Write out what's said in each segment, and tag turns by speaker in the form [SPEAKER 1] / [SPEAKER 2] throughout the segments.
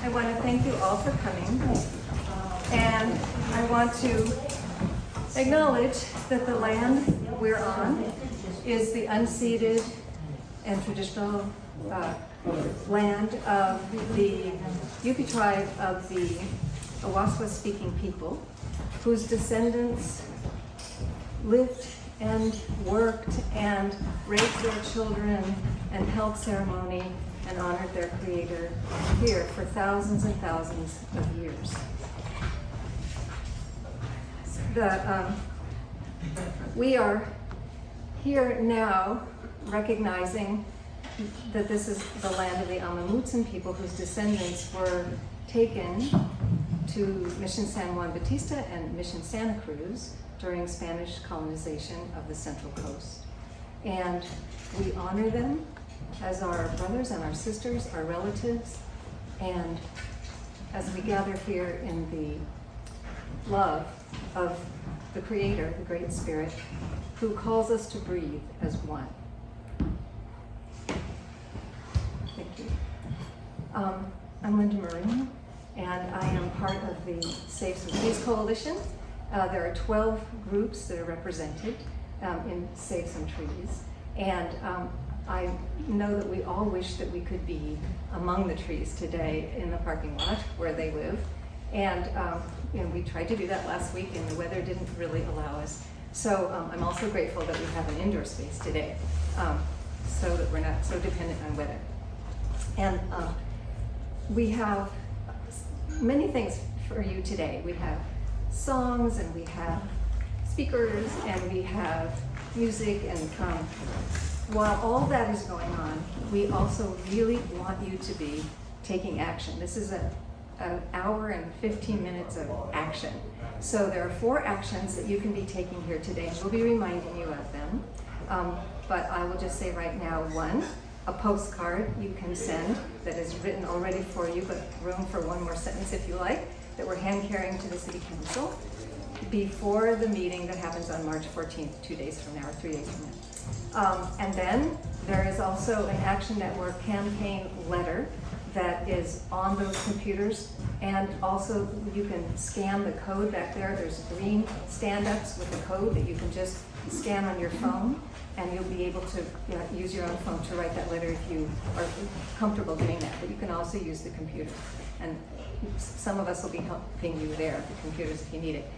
[SPEAKER 1] I want to thank you all for coming. And I want to acknowledge that the land we're on is the unceded and traditional land of the Yupi tribe of the Awaswa-speaking people, whose descendants lived and worked and raised their children and held ceremony and honored their creator here for thousands and thousands of years. We are here now recognizing that this is the land of the Amamutsan people whose descendants were taken to Mission San Juan Bautista and Mission Santa Cruz during Spanish colonization of the Central Coast. And we honor them as our brothers and our sisters, our relatives, and as we gather here in the love of the Creator, the Great Spirit, who calls us to breathe as one. Thank you. I'm Linda Marine, and I am part of the Save Some Trees Coalition. There are 12 groups that are represented in Save Some Trees, and I know that we all wish that we could be among the trees today in the parking lot where they live. And we tried to do that last week, and the weather didn't really allow us. So I'm also grateful that we have an indoor space today, so that we're not so dependent on weather. And we have many things for you today. We have songs, and we have speakers, and we have music, and while all that is going on, we also really want you to be taking action. This is an hour and 15 minutes of action. So there are 4 actions that you can be taking here today, and we'll be reminding you of them. But I will just say right now, 1, a postcard you can send that is written already for you, but room for one more sentence if you like, that we're hand carrying to the City Council before the meeting that happens on March 14th, 2 days from now, or 3 days from now. And then there is also an Action Network campaign letter that is on those computers, and also you can scan the code back there. There's green stand-ups with a code that you can just scan on your phone, and you'll be able to use your own phone to write that letter if you are comfortable doing that, but you can also use the computer. And some of us will be helping you there, the computers, if you need it.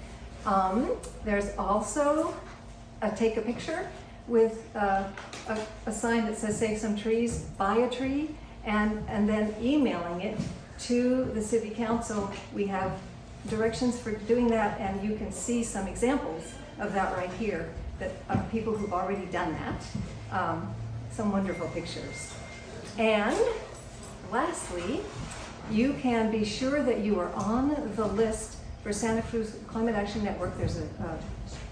[SPEAKER 1] There's also a take a picture with a sign that says Save Some Trees, buy a tree, and then emailing it to the City Council. We have directions for doing that, and you can see some examples of that right here, of people who've already done that. Some wonderful pictures. And lastly, you can be sure that you are on the list for Santa Cruz Climate Action Network. There's a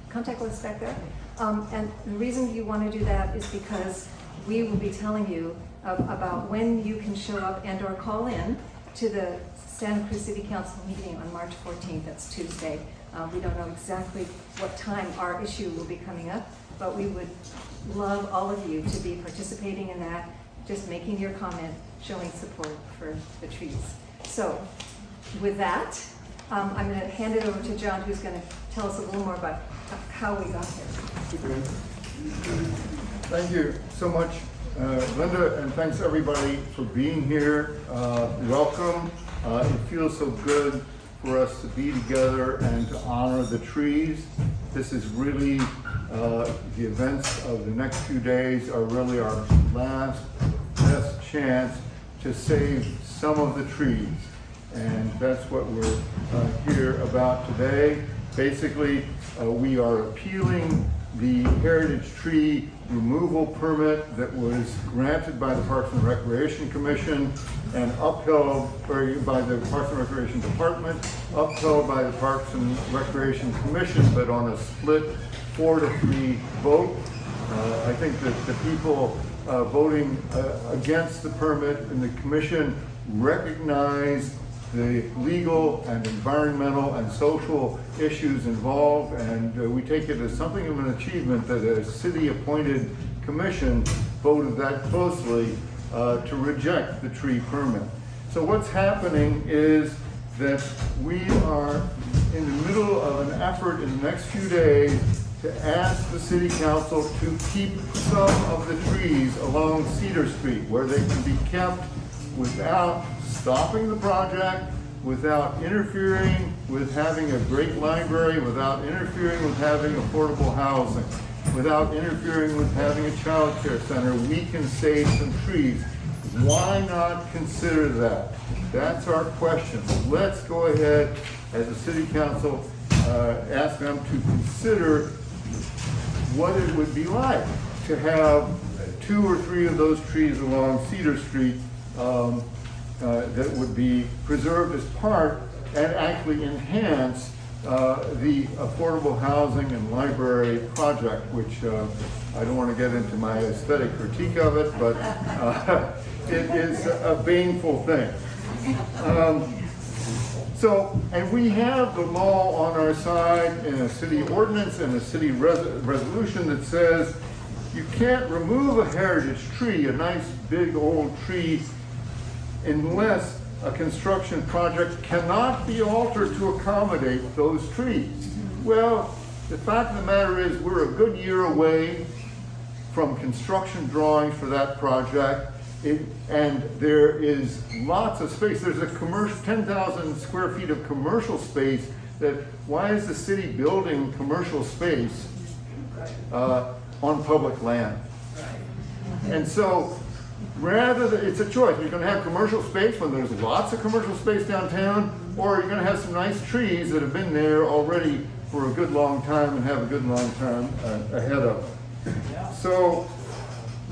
[SPEAKER 1] contact list back there. And the reason you want to do that is because we will be telling you about when you can show up and or call in to the Santa Cruz City Council meeting on March 14th. That's Tuesday. We don't know exactly what time our issue will be coming up, but we would love all of you to be participating in that, just making your comment, showing support for the trees. So with that, I'm going to hand it over to John, who's going to tell us a little more about how we got here.
[SPEAKER 2] Thank you so much, Linda, and thanks everybody for being here. Welcome. It feels so good for us to be together and to honor the trees. This is really, the events of the next few days are really our last best chance to save some of the trees. And that's what we're here about today. Basically, we are appealing the heritage tree removal permit that was granted by the Parks and Recreation Commission and upheld by the Parks and Recreation Department, upheld by the Parks and Recreation Commission, but on a split 4-3 vote. I think that the people voting against the permit in the commission recognize the legal and environmental and social issues involved, and we take it as something of an achievement that a city-appointed commission voted that closely to reject the tree permit. So what's happening is that we are in the middle of an effort in the next few days to ask the city council to keep some of the trees along Cedar Street where they can be kept without stopping the project, without interfering with having a great library, without interfering with having affordable housing, without interfering with having a child care center. We can save some trees. Why not consider that? That's our question. Let's go ahead as a city council, ask them to consider what it would be like to have 2 or 3 of those trees along Cedar Street that would be preserved as part and actually enhance the affordable housing and library project, which I don't want to get into my aesthetic critique of it, but it is a baneful thing. And we have the law on our side in a city ordinance and a city resolution that says you can't remove a heritage tree, a nice big old tree, unless a construction project cannot be altered to accommodate those trees. Well, the fact of the matter is we're a good year away from construction drawings for that project. And there is lots of space. There's a commercial, 10,000 square feet of commercial space that, why is the city building commercial space on public land? And so, rather than, it's a choice. You're gonna have commercial space when there's lots of commercial space downtown, or you're gonna have some nice trees that have been there already for a good long time and have a good long time ahead of them. So,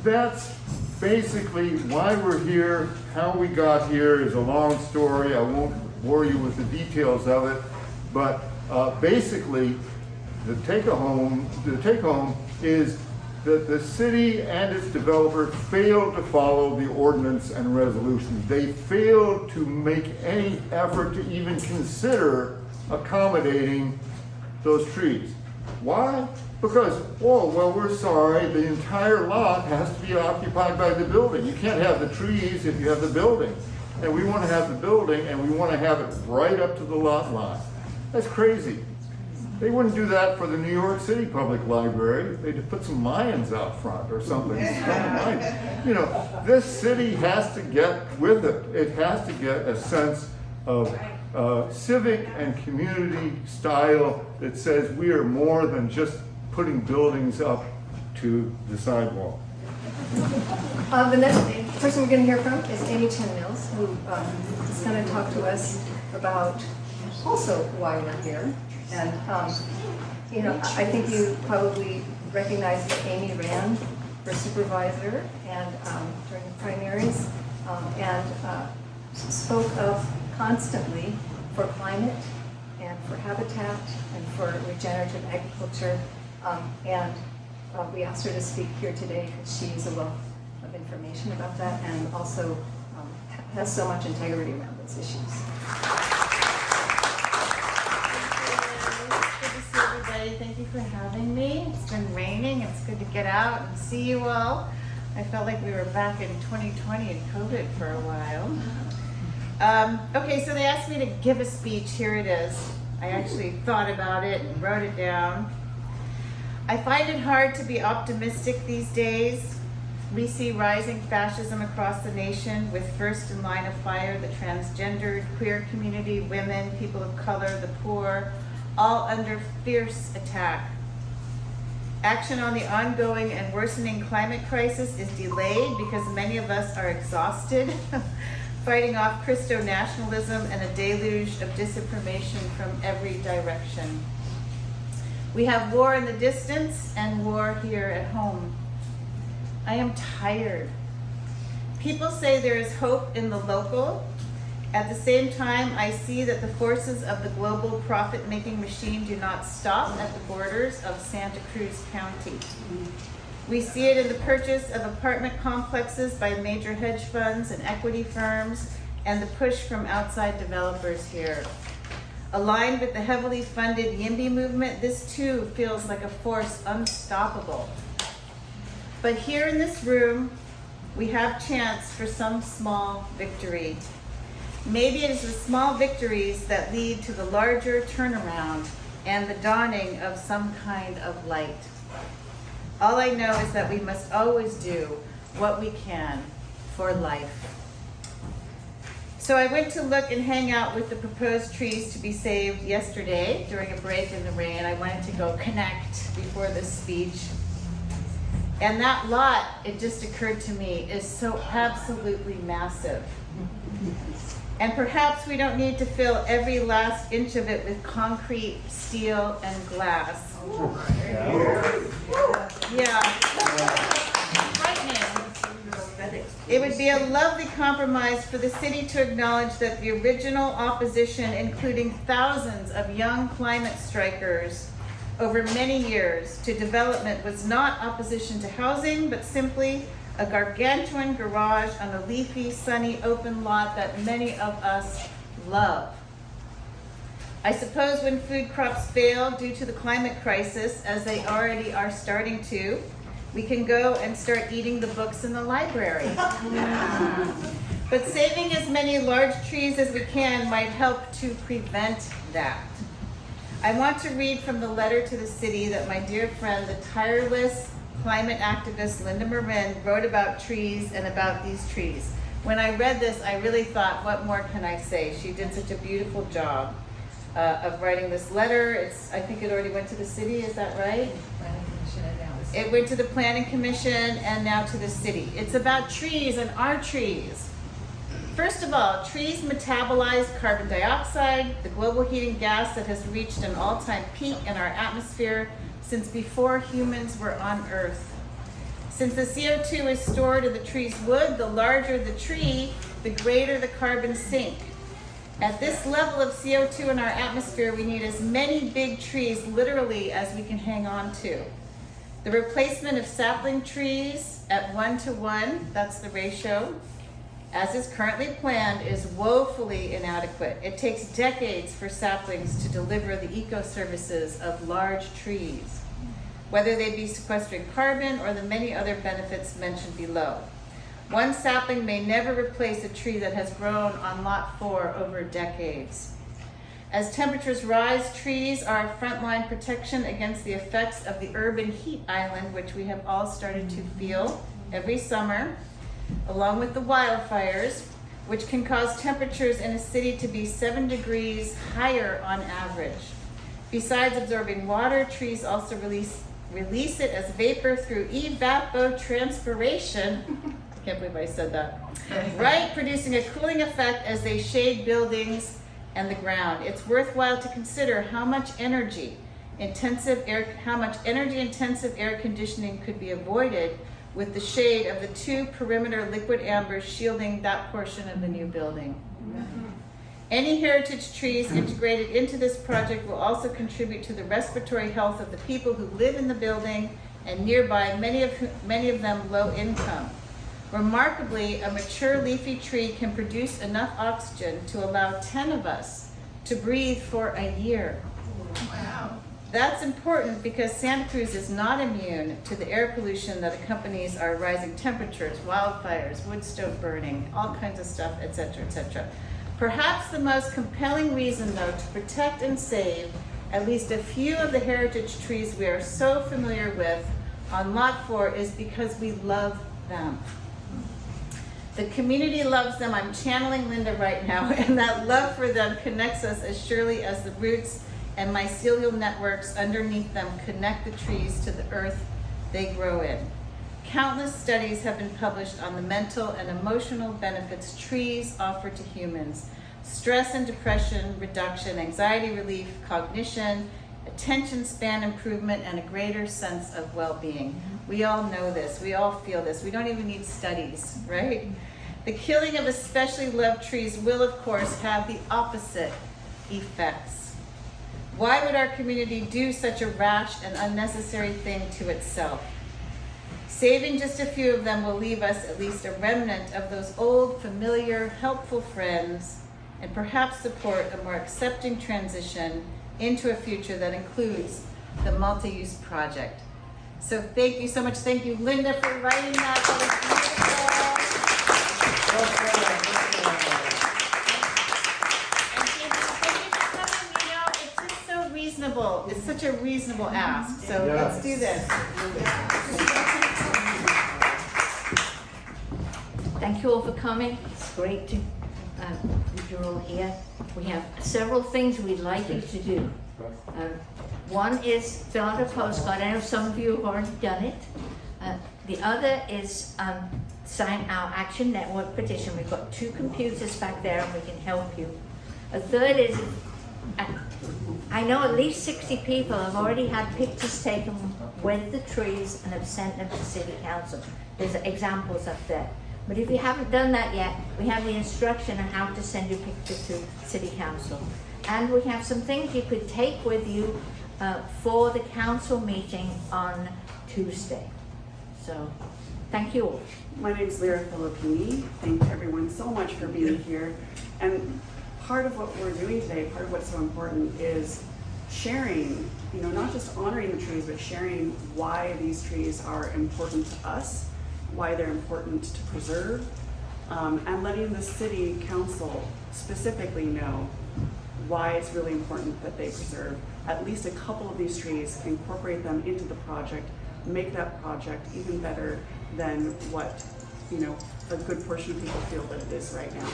[SPEAKER 2] that's basically why we're here. How we got here is a long story. I won't bore you with the details of it, but basically the take home is that the city and its developer failed to follow the ordinance and resolution. They failed to make any effort to even consider accommodating those trees. Why? Because, oh, well, we're sorry, the entire lot has to be occupied by the building. You can't have the trees if you have the building. And we want to have the building, and we want to have it right up to the lot line. That's crazy. They wouldn't do that for the New York City Public Library. They'd put some lions out front or something. You know, this city has to get with it. It has to get a sense of civic and community style that says we are more than just putting buildings up to the sidewalk.
[SPEAKER 1] The next person we're going to hear from is Amy Chen Mills, who is going to talk to us about also why we're here. And you know, I think you probably recognize that Amy ran for supervisor and during the primaries and spoke up constantly for climate and for habitat and for regenerative agriculture. And we asked her to speak here today because she's a wealth of information about that and also has so much integrity around those issues.
[SPEAKER 3] Good to see everybody. Thank you for having me. It's been raining. It's good to get out and see you all. I felt like we were back in 2020 and COVID for a while. Okay, so they asked me to give a speech. Here it is. I actually thought about it and wrote it down. I find it hard to be optimistic these days. We see rising fascism across the nation, with first in line of fire the transgendered, queer community, women, people of color, the poor, all under fierce attack. Action on the ongoing and worsening climate crisis is delayed because many of us are exhausted, fighting off Christo-nationalism and a deluge of disinformation from every direction. We have war in the distance and war here at home. I am tired. People say there is hope in the local. At the same time, I see that the forces of the global profit-making machine do not stop at the borders of Santa Cruz County. We see it in the purchase of apartment complexes by major hedge funds and equity firms and the push from outside developers here. Aligned with the heavily funded YIMBY movement, this too feels like a force unstoppable. But here in this room, we have chance for some small victory. Maybe it is the small victories that lead to the larger turnaround and the dawning of some kind of light. All I know is that we must always do what we can for life. So I went to look and hang out with the proposed trees to be saved yesterday during a break in the rain. I wanted to go connect before this speech. And that lot, it just occurred to me, is so absolutely massive. And perhaps we don't need to fill every last inch of it with concrete, steel, and glass. Yeah. Frightening. It would be a lovely compromise for the city to acknowledge that the original opposition, including thousands of young climate strikers over many years to development, was not opposition to housing, but simply a gargantuan garage on a leafy, sunny, open lot that many of us love. I suppose when food crops fail due to the climate crisis, as they already are starting to, we can go and start eating the books in the library. But saving as many large trees as we can might help to prevent that. I want to read from the letter to the city that my dear friend, the tireless climate activist Linda Marin, wrote about trees and about these trees. When I read this, I really thought, what more can I say? She did such a beautiful job of writing this letter. I think it already went to the city, is that right? It went to the Planning Commission and now to the city. It's about trees and our trees. First of all, trees metabolize carbon dioxide, the global heating gas that has reached an all-time peak in our atmosphere since before humans were on Earth. Since the CO2 is stored in the tree's wood, the larger the tree, the greater the carbon sink. At this level of CO2 in our atmosphere, we need as many big trees, literally, as we can hang on to. The replacement of sapling trees at 1:1, that's the ratio, as is currently planned, is woefully inadequate. It takes decades for saplings to deliver the eco-services of large trees, whether they be sequestering carbon or the many other benefits mentioned below. One sapling may never replace a tree that has grown on Lot 4 over decades. As temperatures rise, trees are a frontline protection against the effects of the urban heat island, which we have all started to feel every summer, along with the wildfires, which can cause temperatures in a city to be 7 degrees higher on average. Besides absorbing water, trees also release it as vapor through evapotranspiration. I can't believe I said that. Right, producing a cooling effect as they shade buildings and the ground. It's worthwhile to consider how much energy-intensive air conditioning could be avoided with the shade of the 2 perimeter liquid amber shielding that portion of the new building. Any heritage trees integrated into this project will also contribute to the respiratory health of the people who live in the building and nearby, many of them low income. Remarkably, a mature leafy tree can produce enough oxygen to allow 10 of us to breathe for a year. Wow. That's important because Santa Cruz is not immune to the air pollution that accompanies our rising temperatures, wildfires, wood stove burning, all kinds of stuff, etc., etc. Perhaps the most compelling reason, though, to protect and save at least a few of the heritage trees we are so familiar with on Lot 4 is because we love them. The community loves them. I'm channeling Linda right now, and that love for them connects us as surely as the roots and mycelial networks underneath them connect the trees to the earth they grow in. Countless studies have been published on the mental and emotional benefits trees offer to humans. Stress and depression reduction, anxiety relief, cognition, attention span improvement, and a greater sense of well-being. We all know this. We all feel this. We don't even need studies, right? The killing of especially loved trees will, of course, have the opposite effects. Why would our community do such a rash and unnecessary thing to itself? Saving just a few of them will leave us at least a remnant of those old, familiar, helpful friends, and perhaps support a more accepting transition into a future that includes the multi-use project. So thank you so much. Thank you, Linda, for writing that. That was beautiful. reasonable ask, so
[SPEAKER 2] Yeah.
[SPEAKER 3] let's do this.
[SPEAKER 4] Thank you all for coming. It's great to that you're all here. We have several things we'd like you to do. One is fill out a postcard. I know some of you have already done it. The other is sign our Action Network petition. We've got 2 computers back there and we can help you. A third is, I know at least 60 people have already had pictures taken with the trees and have sent them to City Council. There's examples up there. But if you haven't done that yet, we have the instruction on how to send your picture to City Council. And we have some things you could take with you for the council meeting on Tuesday. So, thank you all.
[SPEAKER 5] My name is Lyra Filippini. Thank everyone so much for being here. And part of what we're doing today, part of what's so important is sharing, not just honoring the trees, but sharing why these trees are important to us, why they're important to preserve, and letting the city council specifically know why it's really important that they preserve at least a couple of these trees, incorporate them into the project, make that project even better than what a good portion of people feel that it is right now.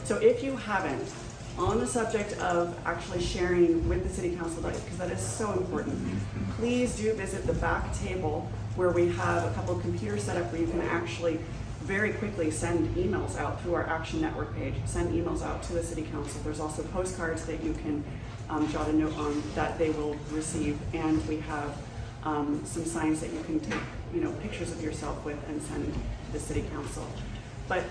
[SPEAKER 5] So if you haven't, on the subject of actually sharing with the City Council, because that is so important, please do visit the back table where we have a couple of computers set up where you can actually very quickly send emails out through our Action Network page, send emails out to the City Council. There's also postcards that you can jot a note on that they will receive, and we have some signs that you can take pictures of yourself with and send to the City Council. But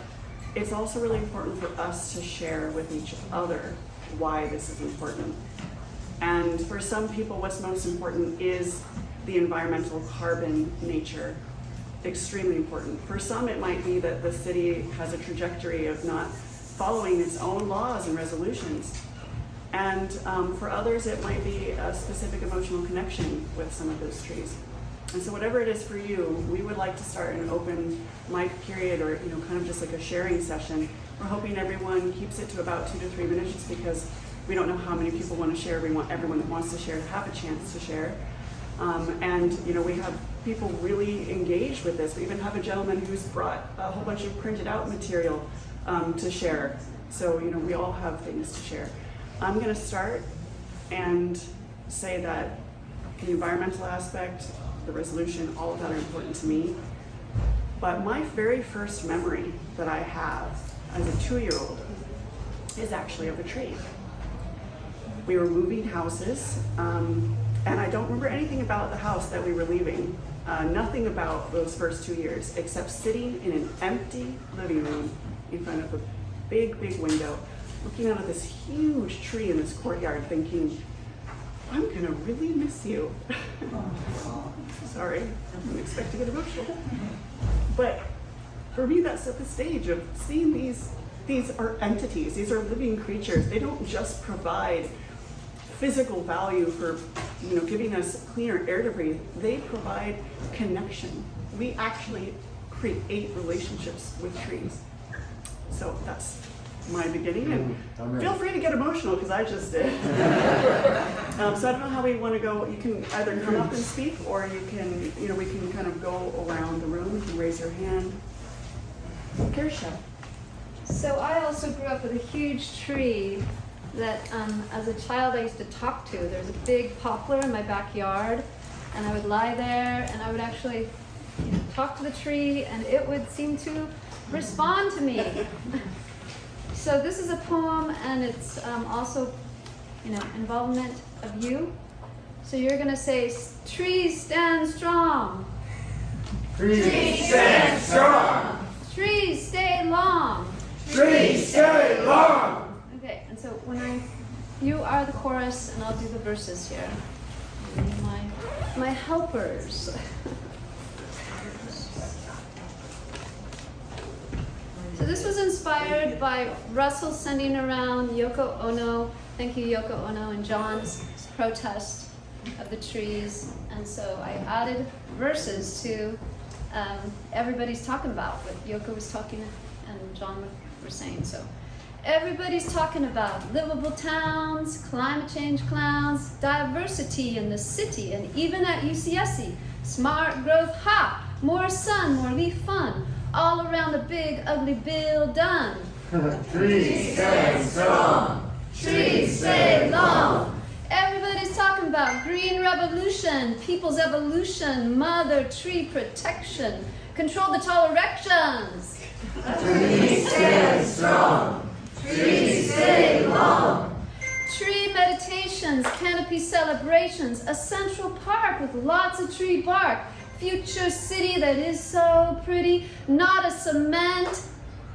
[SPEAKER 5] it's also really important for us to share with each other why this is important. And for some people, what's most important is the environmental carbon nature, extremely important. For some, it might be that the city has a trajectory of not following its own laws and resolutions. And for others, it might be a specific emotional connection with some of those trees. And so whatever it is for you, we would like to start an open mic period or kind of just like a sharing session. We're hoping everyone keeps it to about 2 to 3 minutes just because we don't know how many people want to share. We want everyone that wants to share to have a chance to share. And we have people really engaged with this. We even have a gentleman who's brought a whole bunch of printed out material to share. So we all have things to share. I'm going to start and say that the environmental aspect, the resolution, all of that are important to me. But my very first memory that I have as a 2-year-old is actually of a tree. We were moving houses, and I don't remember anything about the house that we were leaving. Nothing about those first 2 years, except sitting in an empty living room in front of a big, big window, looking out at this huge tree in this courtyard, thinking, I'm gonna really miss you. Sorry, I didn't expect to get emotional. But for me, that set the stage of seeing these are entities, these are living creatures. They don't just provide physical value for giving us cleaner air to breathe. They provide connection. We actually create relationships with trees. So that's my beginning, and feel free to get emotional because I just did. So I don't know how we want to go. You can either come up and speak, or you can, we can kind of go around the room. You can raise your hand. Kirsha.
[SPEAKER 6] So I also grew up with a huge tree that as a child I used to talk to. There's a big poplar in my backyard, and I would lie there and I would actually talk to the tree, and it would seem to respond to me. So this is a poem, and it's also involvement of you. So you're going to say, trees stand strong.
[SPEAKER 7] Trees stand strong.
[SPEAKER 6] Trees stay long.
[SPEAKER 7] Trees stay long.
[SPEAKER 6] Okay, and so you are the chorus, and I'll do the verses here. My helpers. So this was inspired by Russell sending around Yoko Ono, thank you Yoko Ono, and John's protest of the trees. And so I added verses to everybody's talking about what Yoko was talking and John were saying. So Everybody's talking about livable towns, climate change clowns, diversity in the city, and even at UCSC. Smart growth, ha! More sun, more leaf fun. All around the big, ugly bill done.
[SPEAKER 7] Trees stand strong.
[SPEAKER 6] Trees stay long. Everybody's talking about green revolution, people's evolution, mother tree protection. Control the tall erections.
[SPEAKER 7] Trees stand strong. Trees stay long.
[SPEAKER 6] Tree meditations, canopy celebrations, a central park with lots of tree bark. Future city that is so pretty, not a cement,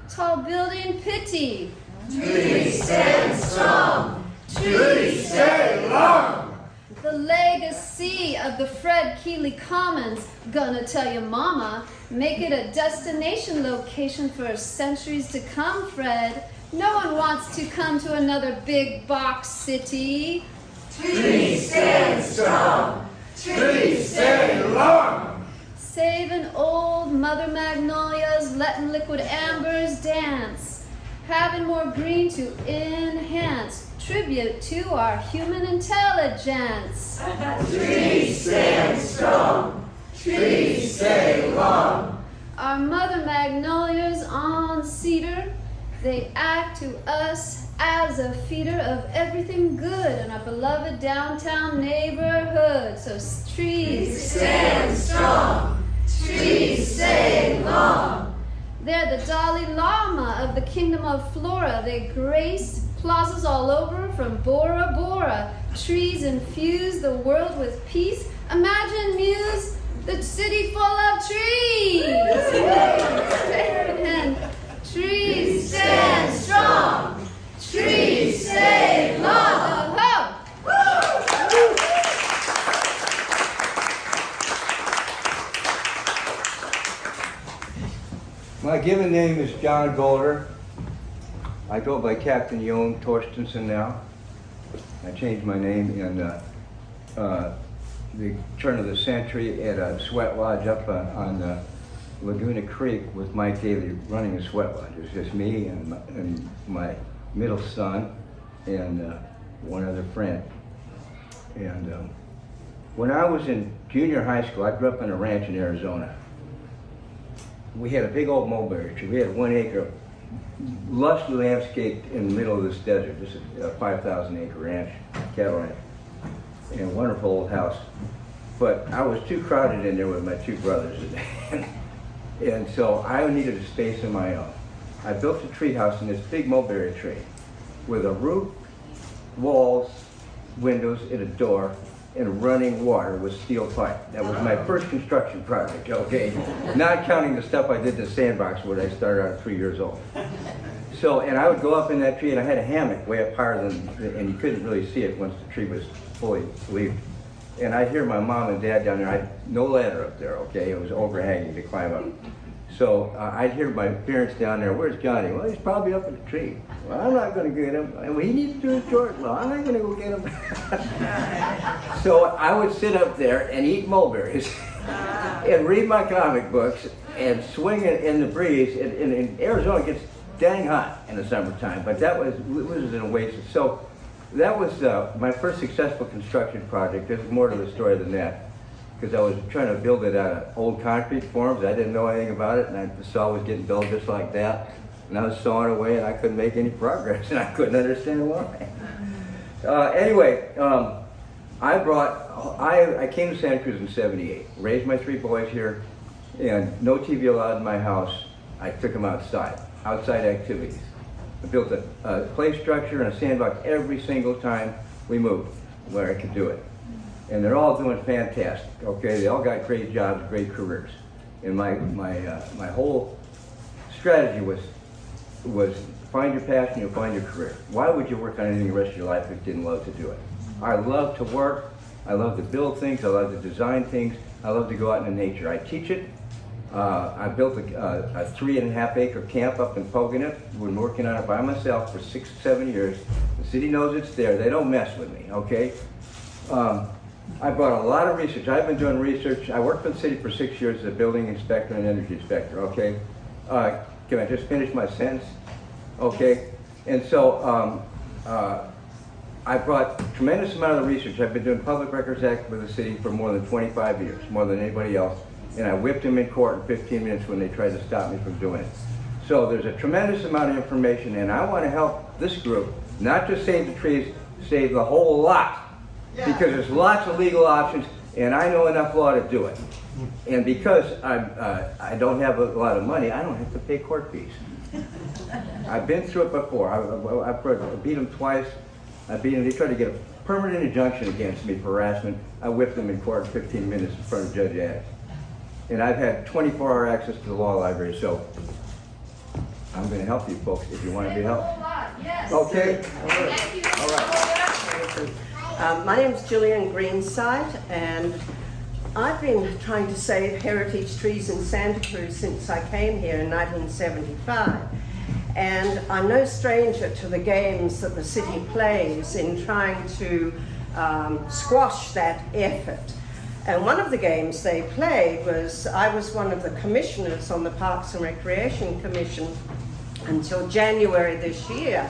[SPEAKER 6] tall building, pity.
[SPEAKER 7] Trees stand strong. Trees stay long.
[SPEAKER 6] The legacy of the Fred Keeley Commons, gonna tell your mama, make it a destination location for centuries to come, Fred. No one wants to come to another big box city.
[SPEAKER 7] Trees stand strong. Trees stay long.
[SPEAKER 6] Saving old mother magnolias, letting liquid ambers dance. Having more green to enhance. Tribute to our human intelligence.
[SPEAKER 7] Trees stand strong. Trees stay long.
[SPEAKER 6] Our mother magnolias on cedar, they act to us as a feeder of everything good in our beloved downtown neighborhood. So trees
[SPEAKER 7] stand strong. Trees stay long.
[SPEAKER 6] They're the Dalai Lama of the Kingdom of Flora. They grace plazas all over from Bora Bora. Trees infuse the world with peace. Imagine, Muse, the city full of trees. And trees stand strong. Trees stay long. Ho!
[SPEAKER 8] My given name is John Golder. I go by Captain Jon Torstensen now. I changed my name in the turn of the century at a sweat lodge up on Laguna Creek with Mike Daly running a sweat lodge. It was just me and my middle son and one other friend. And when I was in junior high school, I grew up on a ranch in Arizona. We had a big old mulberry tree. We had 1 acre, lush landscaped in the middle of this desert. This is a 5,000 acre ranch, cattle ranch, and a wonderful old house. But I was too crowded in there with my two brothers. And so I needed a space of my own. I built a tree house in this big mulberry tree with a roof, walls, windows, and a door, and running water with steel pipe. That was my first construction project, okay? Not counting the stuff I did in the sandbox when I started out at 3 years old. So, and I would go up in that tree and I had a hammock way up higher than, and you couldn't really see it once the tree was fully leaved. And I'd hear my mom and dad down there. I had no ladder up there, okay? It was overhanging to climb up. So I'd hear my parents down there, "Where's Johnny?" "Well, he's probably up in the tree." "Well, I'm not gonna get him. Well, he needs to do his chores." "Well, I'm not gonna go get him." So I would sit up there and eat mulberries and read my comic books and swing it in the breeze. And in Arizona, it gets dang hot in the summertime, but it was an oasis. So that was my first successful construction project. There's more to the story than that, because I was trying to build it out of old concrete forms. I didn't know anything about it, and I saw it was getting built just like that. And I was sawing away, and I couldn't make any progress, and I couldn't understand why. Anyway, I came to Santa Cruz in '78, raised my 3 boys here, and no TV allowed in my house. I took them outside activities. I built a play structure and a sandbox every single time we moved where I could do it. And they're all doing fantastic, okay? They all got great jobs, great careers. And my whole strategy was find your passion, you'll find your career. Why would you work on anything the rest of your life if you didn't love to do it? I love to work, I love to build things, I love to design things, I love to go out in nature. I teach it. I built a 3.5 acre camp up in Pogonip. We've been working on it by myself for 6, 7 years. The city knows it's there. They don't mess with me, okay? I brought a lot of research. I've been doing research. I worked for the city for 6 years as a building inspector and energy inspector, okay? Can I just finish my sentence? Okay. And so I brought tremendous amount of the research. I've been doing Public Records Act with the city for more than 25 years, more than anybody else. And I whipped them in court in 15 minutes when they tried to stop me from doing it. So there's a tremendous amount of information, and I want to help this group, not just save the trees, save the whole lot. Because there's lots of legal options, and I know enough law to do it. And because I don't have a lot of money, I don't have to pay court fees. I've been through it before. I beat them twice. They tried to get a permanent injunction against me for harassment. I whipped them in court in 15 minutes in front of Judge Adams. And I've had 24-hour access to the law library, so I'm going to help you folks if you want to be helped.
[SPEAKER 6] Yes.
[SPEAKER 8] Okay?
[SPEAKER 6] Thank you.
[SPEAKER 8] All right.
[SPEAKER 9] My name is Gillian Greenside, and I've been trying to save heritage trees in Santa Cruz since I came here in 1975. And I'm no stranger to the games that the city plays in trying to squash that effort. And one of the games they played was, I was one of the commissioners on the Parks and Recreation Commission until January this year.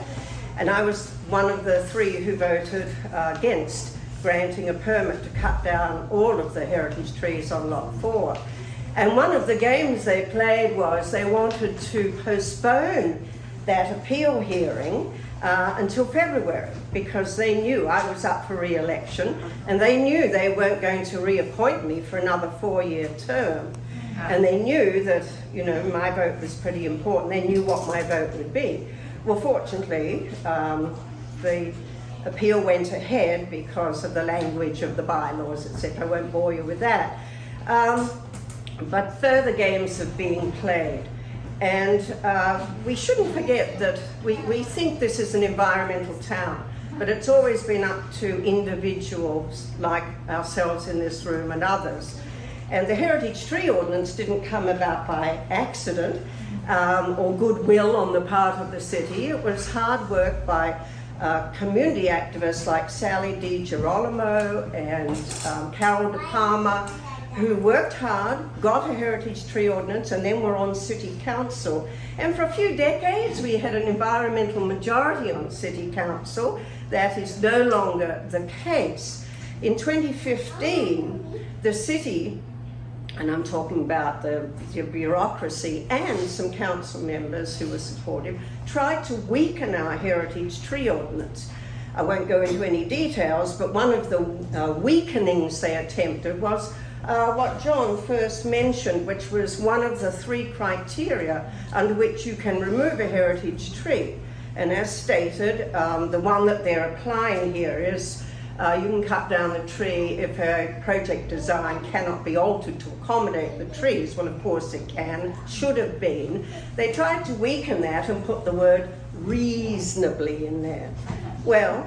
[SPEAKER 9] And I was one of the 3 who voted against granting a permit to cut down all of the heritage trees on Lot 4. And one of the games they played was they wanted to postpone that appeal hearing until February, because they knew I was up for re-election and they knew they weren't going to reappoint me for another 4-year term. And they knew that, you know, my vote was pretty important. They knew what my vote would be. Well, fortunately, the appeal went ahead because of the language of the bylaws, etc. I won't bore you with that. But further games are being played. And we shouldn't forget that we think this is an environmental town, but it's always been up to individuals like ourselves in this room and others. And the Heritage Tree Ordinance didn't come about by accident or goodwill on the part of the city. It was hard work by community activists like Sally DiGirolamo and Carol De Palma, who worked hard, got a heritage tree ordinance, and then were on City Council. And for a few decades, we had an environmental majority on City Council. That is no longer the case. In 2015, the city, and I'm talking about the bureaucracy and some council members who were supportive, tried to weaken our heritage tree ordinance. I won't go into any details, but one of the weakenings they attempted was what John first mentioned, which was one of the 3 criteria under which you can remove a heritage tree. And as stated, the one that they're applying here is you can cut down a tree if a project design cannot be altered to accommodate the trees. Well, of course it can, should have been. They tried to weaken that and put the word reasonably in there. Well,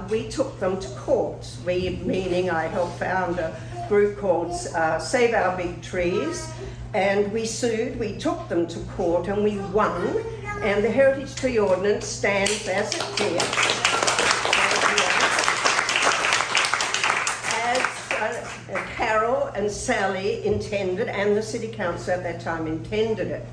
[SPEAKER 9] we took them to court. We, meaning I helped found a group called Save Our Big Trees, and we sued. We took them to court and we won, and the Heritage Tree Ordinance stands as it did, as Carol and Sally intended, and the City Council at that time intended it.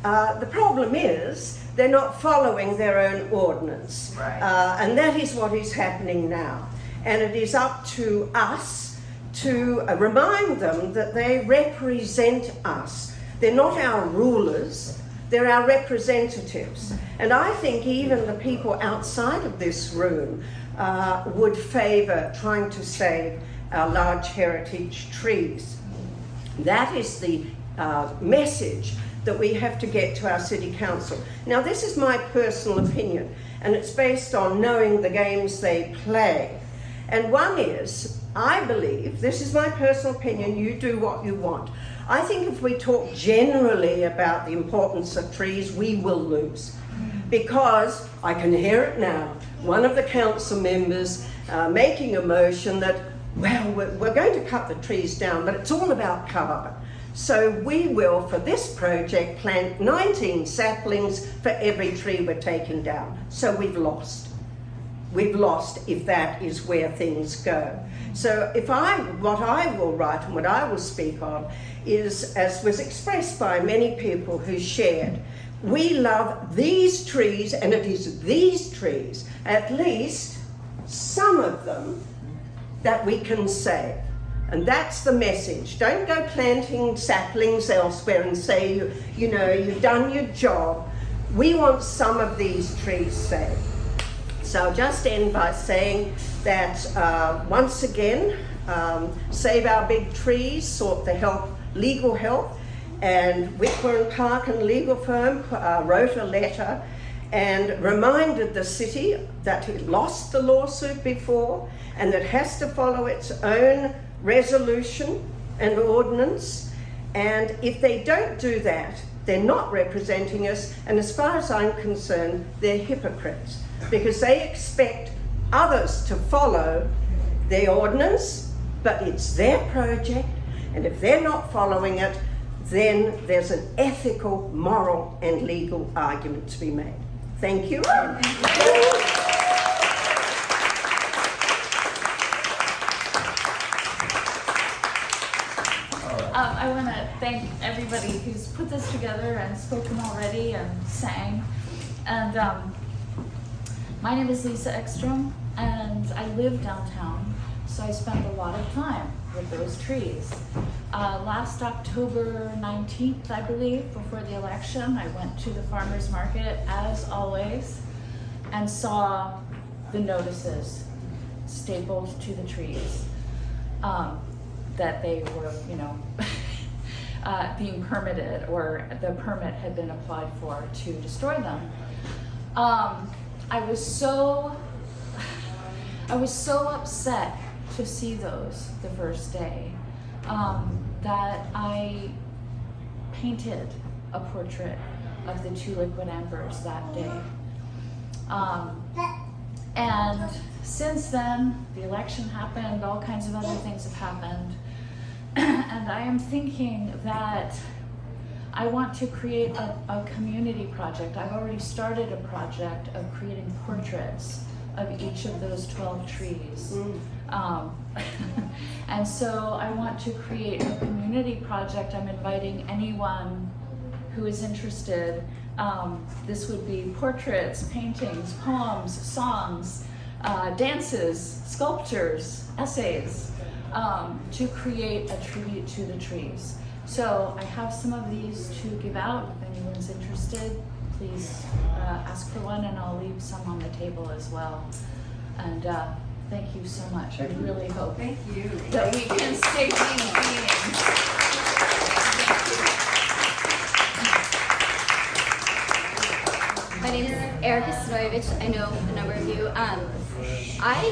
[SPEAKER 9] The problem is they're not following their own ordinance,
[SPEAKER 3] Right.
[SPEAKER 9] And that is what is happening now. And it is up to us to remind them that they represent us. They're not our rulers, they're our representatives. And I think even the people outside of this room would favour trying to save our large heritage trees. That is the message that we have to get to our City Council. Now, this is my personal opinion, and it's based on knowing the games they play. And one is, I believe, this is my personal opinion, you do what you want. I think if we talk generally about the importance of trees, we will lose. Because I can hear it now, one of the council members making a motion that, well, we're going to cut the trees down, but it's all about carbon. So we will, for this project, plant 19 saplings for every tree we're taking down. So we've lost. We've lost if that is where things go. So what I will write and what I will speak of is, as was expressed by many people who shared, We love these trees, and it is these trees, at least some of them, that we can save. And that's the message. Don't go planting saplings elsewhere and say, you know, you've done your job. We want some of these trees saved. So I'll just end by saying that once again, Save Our Big Trees sought the help, legal help, and Whitburn Park and legal firm wrote a letter and reminded the city that it lost the lawsuit before and that has to follow its own resolution and ordinance. And if they don't do that, they're not representing us, and as far as I'm concerned, they're hypocrites, because they expect others to follow their ordinance, but it's their project, and if they're not following it, then there's an ethical, moral, and legal argument to be made. Thank you.
[SPEAKER 10] I want to thank everybody who's put this together and spoken already and sang. And my name is Lisa Ekstrom, and I live downtown, so I spend a lot of time with those trees. Last October 19th, I believe, before the election, I went to the farmer's market, as always, and saw the notices stapled to the trees. That they were, you know, being permitted, or the permit had been applied for to destroy them. I was so upset to see those the first day that I painted a portrait of the two liquid ambers that day. And since then, the election happened, all kinds of other things have happened. And I am thinking that I want to create a community project. I've already started a project of creating portraits of each of those 12 trees. And so I want to create a community project. I'm inviting anyone who is interested. This would be portraits, paintings, poems, songs, dances, sculptures, essays, to create a tribute to the trees. So I have some of these to give out. If anyone's interested, please ask for one, and I'll leave some on the table as well. And thank you so much. I really hope that we can stay human beings.
[SPEAKER 11] My name is Erica Stoyevich. I know a number of you. I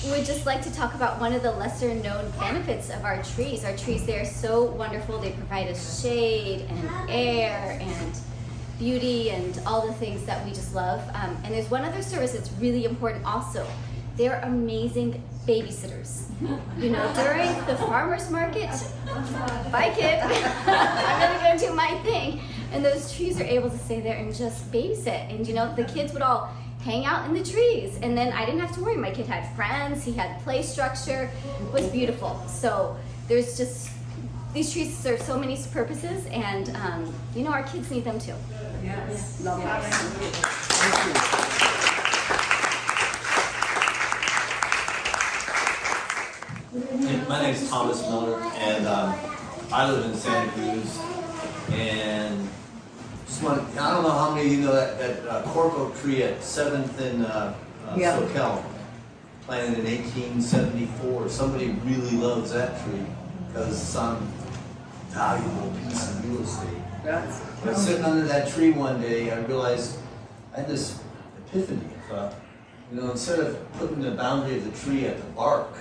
[SPEAKER 11] would just like to talk about one of the lesser known benefits of our trees. Our trees, they are so wonderful. They provide us shade and air and beauty and all the things that we just love. And there's one other service that's really important also. They're amazing babysitters. You know, during the farmer's market, bye kid, I'm gonna go do my thing. And those trees are able to stay there and just babysit. And you know, the kids would all hang out in the trees. And then I didn't have to worry. My kid had friends, he had play structure. It was beautiful. So there's just, these trees serve so many purposes, and you know, our kids need them too.
[SPEAKER 5] Yes, love that.
[SPEAKER 12] My name is Thomas Miller, and I live in Santa Cruz. And just want, I don't know how many of you know that cork oak tree at 7th and Soquel, planted in 1874. Somebody really loves that tree because it's some valuable piece of real estate. But sitting under that tree one day, I realized I had this epiphany. I thought, you know, instead of putting the boundary of the tree at the bark,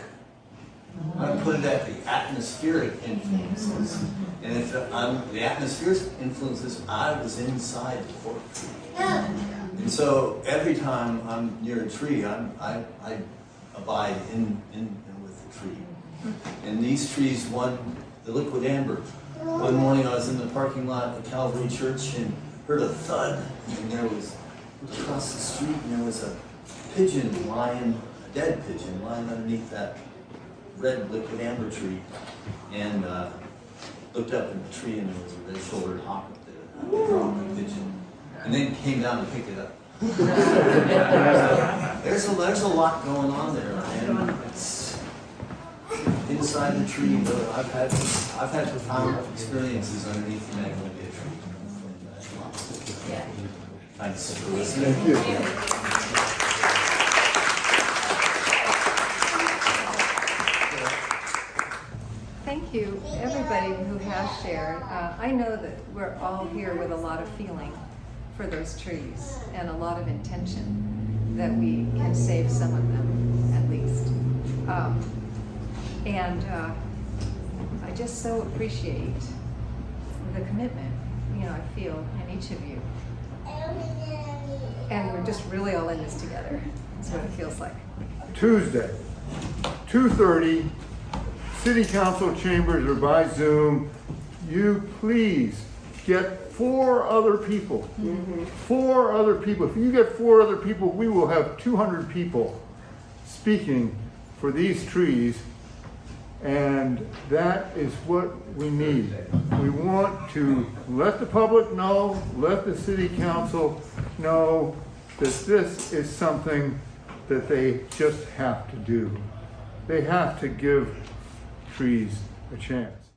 [SPEAKER 12] I put it at the atmospheric influences. And if the atmospheric influences, I was inside the cork tree. And so every time I'm near a tree, I abide in with the tree. And these trees, the liquid amber. One morning I was in the parking lot at Calvary Church and heard a thud. And there was, across the street, and there was a pigeon lying, a dead pigeon lying underneath that red liquid amber tree, and looked up in the tree, and there was a red-shouldered hawk up there, a pigeon. and then came down and picked it up. There's a lot going on there, and it's inside the tree. Though I've had profound experiences underneath the magnolia tree. Thanks for listening.
[SPEAKER 2] Thank you.
[SPEAKER 1] Thank you, everybody who has shared. I know that we're all here with a lot of feeling for those trees and a lot of intention that we can save some of them, at least. I just so appreciate the commitment, I feel in each of you. And we're just really all in this together. That's what it feels like.
[SPEAKER 2] Tuesday, 2:30, City Council chambers or by Zoom. You please get 4 other people. 4 other people. If you get 4 other people, we will have 200 people speaking for these trees. And that is what we need. We want to let the public know, let the City Council know that this is something that they just have to do. They have to give trees a chance.